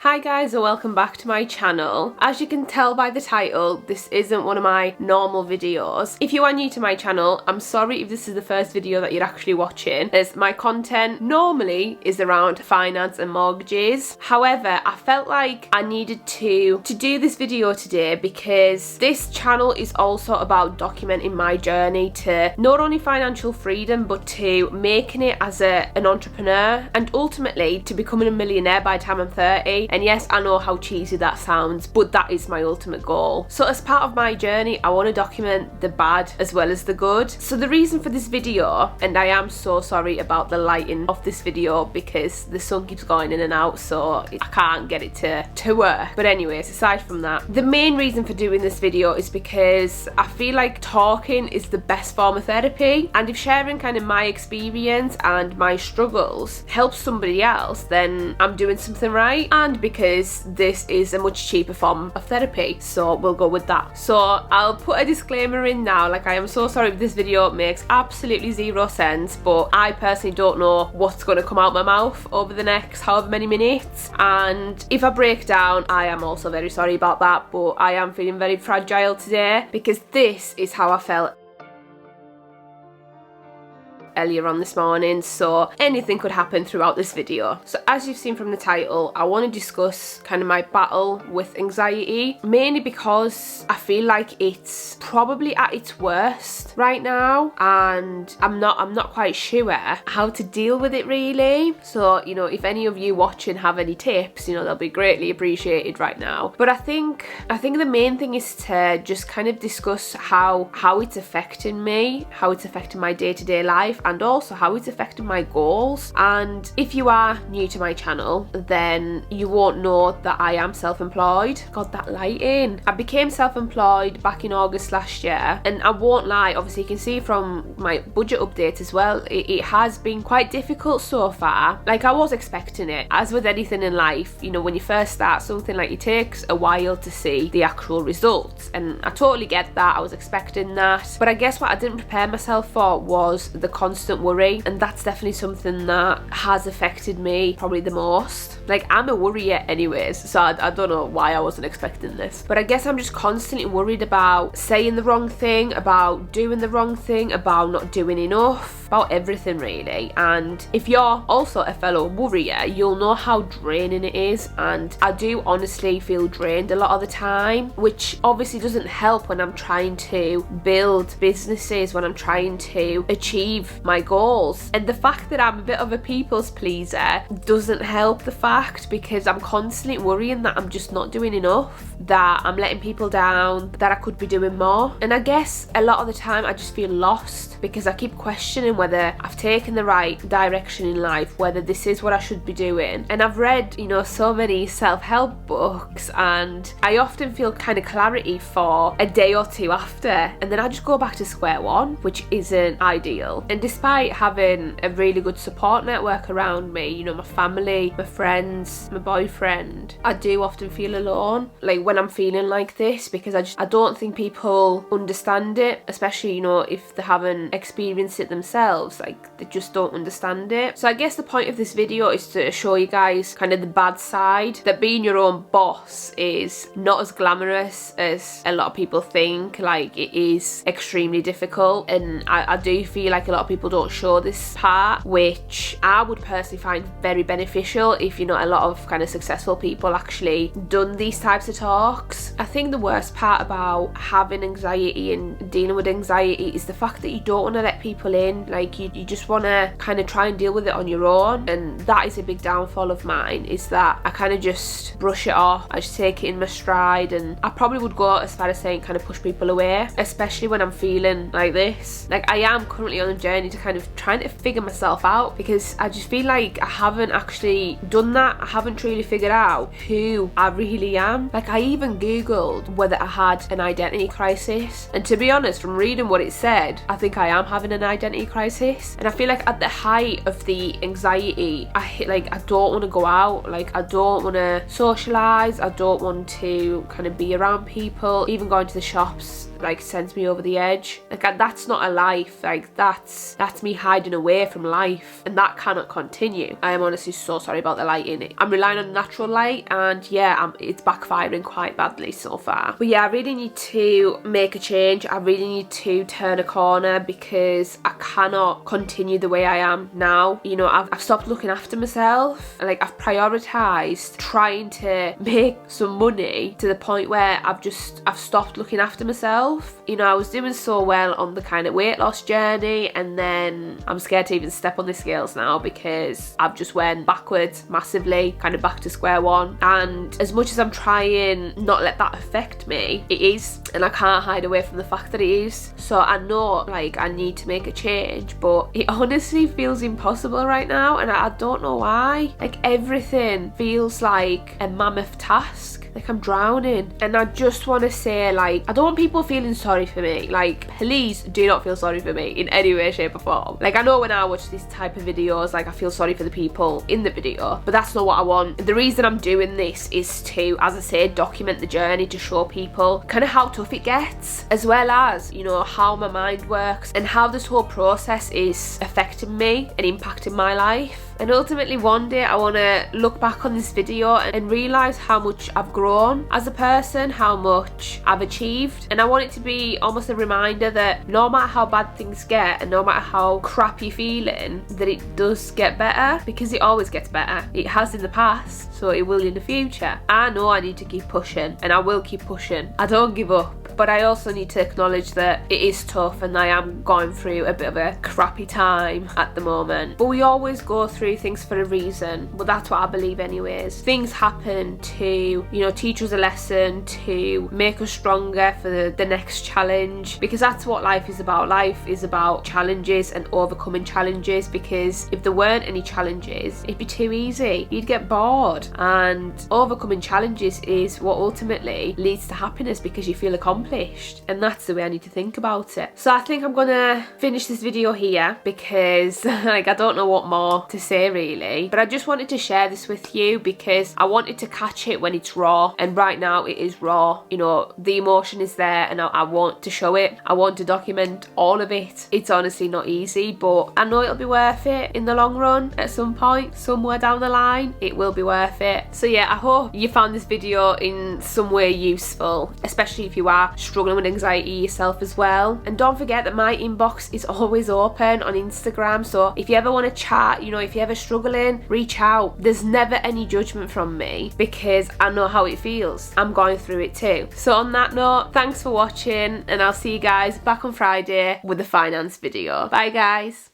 Hi guys and welcome back to my channel. As you can tell by the title, this isn't one of my normal videos. If you are new to my channel, I'm sorry if this is the first video that you're actually watching, as my content normally is around finance and mortgages. However, I felt like I needed to do this video today because this channel is also about documenting my journey to not only financial freedom but to making it as an entrepreneur and ultimately to becoming a millionaire by the time I'm 30. And yes, I know how cheesy that sounds, but that is my ultimate goal. So as part of my journey, I want to document the bad as well as the good. So the reason for this video, and I am so sorry about the lighting of this video because the sun keeps going in and out, so I can't get it to work. But anyways, aside from that, the main reason for doing this video is because I feel like talking is the best form of therapy, and if sharing kind of my experience and my struggles helps somebody else, then I'm doing something right. And because this is a much cheaper form of therapy, so we'll go with that. So I'll put a disclaimer in now, like I am so sorry if this video makes absolutely zero sense, but I personally don't know what's going to come out my mouth over the next however many minutes, and if I break down, I am also very sorry about that, but I am feeling very fragile today because this is how I felt earlier on this morning, so anything could happen throughout this video. So as you've seen from the title, I want to discuss kind of my battle with anxiety, mainly because I feel like it's probably at its worst right now and I'm not quite sure how to deal with it really. So, you know, if any of you watching have any tips, you know, they'll be greatly appreciated right now. But I think the main thing is to just kind of discuss how it's affecting me, how it's affecting my day-to-day life, and also how it's affecting my goals. And if you are new to my channel, then you won't know that I am self-employed. God, that lighting. I became self-employed back in August last year, and I won't lie, obviously you can see from my budget update as well, it has been quite difficult so far. Like, I was expecting it. As with anything in life, you know, when you first start something, like, it takes a while to see the actual results, and I totally get that. I was expecting that, but I guess what I didn't prepare myself for was the constant worry, and that's definitely something that has affected me probably the most. Like, I'm a worrier anyways, so I don't know why I wasn't expecting this, but I guess I'm just constantly worried about saying the wrong thing, about doing the wrong thing, about not doing enough, about everything really. And if you're also a fellow worrier, you'll know how draining it is, and I do honestly feel drained a lot of the time, which obviously doesn't help when I'm trying to build businesses, when I'm trying to achieve my goals. And the fact that I'm a bit of a people's pleaser doesn't help the fact, because I'm constantly worrying that I'm just not doing enough, that I'm letting people down, that I could be doing more. And I guess a lot of the time I just feel lost because I keep questioning whether I've taken the right direction in life, whether this is what I should be doing. And I've read, you know, so many self-help books, and I often feel kind of clarity for a day or two after, and then I just go back to square one, which isn't ideal. And despite having a really good support network around me, you know, my family, my friends, my boyfriend, I do often feel alone, like when I'm feeling like this, because I don't think people understand it, especially, you know, if they haven't experienced it themselves, like they just don't understand it. So I guess the point of this video is to show you guys kind of the bad side, that being your own boss is not as glamorous as a lot of people think. Like, it is extremely difficult, and I do feel like a lot of people don't show this part, which I would personally find very beneficial if, you know, a lot of kind of successful people actually done these types of talks. I think the worst part about having anxiety and dealing with anxiety is the fact that you don't want to let people in. Like, you just want to kind of try and deal with it on your own, and that is a big downfall of mine, is that I kind of just brush it off. I just take it in my stride, and I probably would go as far as saying kind of push people away, especially when I'm feeling like this. Like, I am currently on a journey to kind of trying to figure myself out, because I just feel like I haven't actually done that. I haven't truly figured out who I really am. Like, I even googled whether I had an identity crisis, and to be honest, from reading what it said, I think I am having an identity crisis. And I feel like at the height of the anxiety, I don't want to go out, like I don't want to socialise, I don't want to kind of be around people. Even going to the shops like sends me over the edge. Like that's not a life. Like that's me hiding away from life, and that cannot continue. I am honestly so sorry about the lighting. I'm relying on natural light, and yeah, it's backfiring quite badly so far. But yeah, I really need to make a change. I really need to turn a corner because I cannot continue the way I am now. You know, I've stopped looking after myself. Like I've prioritized trying to make some money to the point where I've stopped looking after myself. You know, I was doing so well on the kind of weight loss journey, and then I'm scared to even step on the scales now because I've just went backwards massively, kind of back to square one. And as much as I'm trying not let that affect me, it is, and I can't hide away from the fact that it is. So I know like I need to make a change, but it honestly feels impossible right now, and I don't know why. Like everything feels like a mammoth task. Like I'm drowning, and I just want to say, like, I don't want people feeling sorry for me. Like, please do not feel sorry for me in any way, shape or form. Like, I know when I watch these type of videos, like I feel sorry for the people in the video, but that's not what I want. The reason I'm doing this is to, as I say, document the journey, to show people kind of how tough it gets, as well as, you know, how my mind works and how this whole process is affecting me and impacting my life. And ultimately one day I want to look back on this video and realise how much I've grown as a person, how much I've achieved. And I want it to be almost a reminder that no matter how bad things get and no matter how crap you're feeling, that it does get better, because it always gets better. It has in the past, so it will in the future. I know I need to keep pushing, and I will keep pushing. I don't give up. But I also need to acknowledge that it is tough and I am going through a bit of a crappy time at the moment. But we always go through things for a reason. Well, that's what I believe anyways. Things happen to, you know, teach us a lesson, to make us stronger for the next challenge, because that's what life is about. Life is about challenges and overcoming challenges, because if there weren't any challenges, it'd be too easy. You'd get bored. And overcoming challenges is what ultimately leads to happiness, because you feel accomplished. And that's the way I need to think about it. So I think I'm gonna finish this video here, because like I don't know what more to say really, but I just wanted to share this with you because I wanted to catch it when it's raw, and right now it is raw. You know, the emotion is there, and I want to show it. I want to document all of it. It's honestly not easy, but I know it'll be worth it in the long run. At some point, somewhere down the line, it will be worth it. So yeah, I hope you found this video in some way useful, especially if you are struggling with anxiety yourself as well. And don't forget that my inbox is always open on Instagram, so if you ever want to chat, you know, if you're ever struggling, reach out. There's never any judgment from me, because I know how it feels. I'm going through it too. So on that note, thanks for watching, and I'll see you guys back on Friday with the finance video. Bye guys.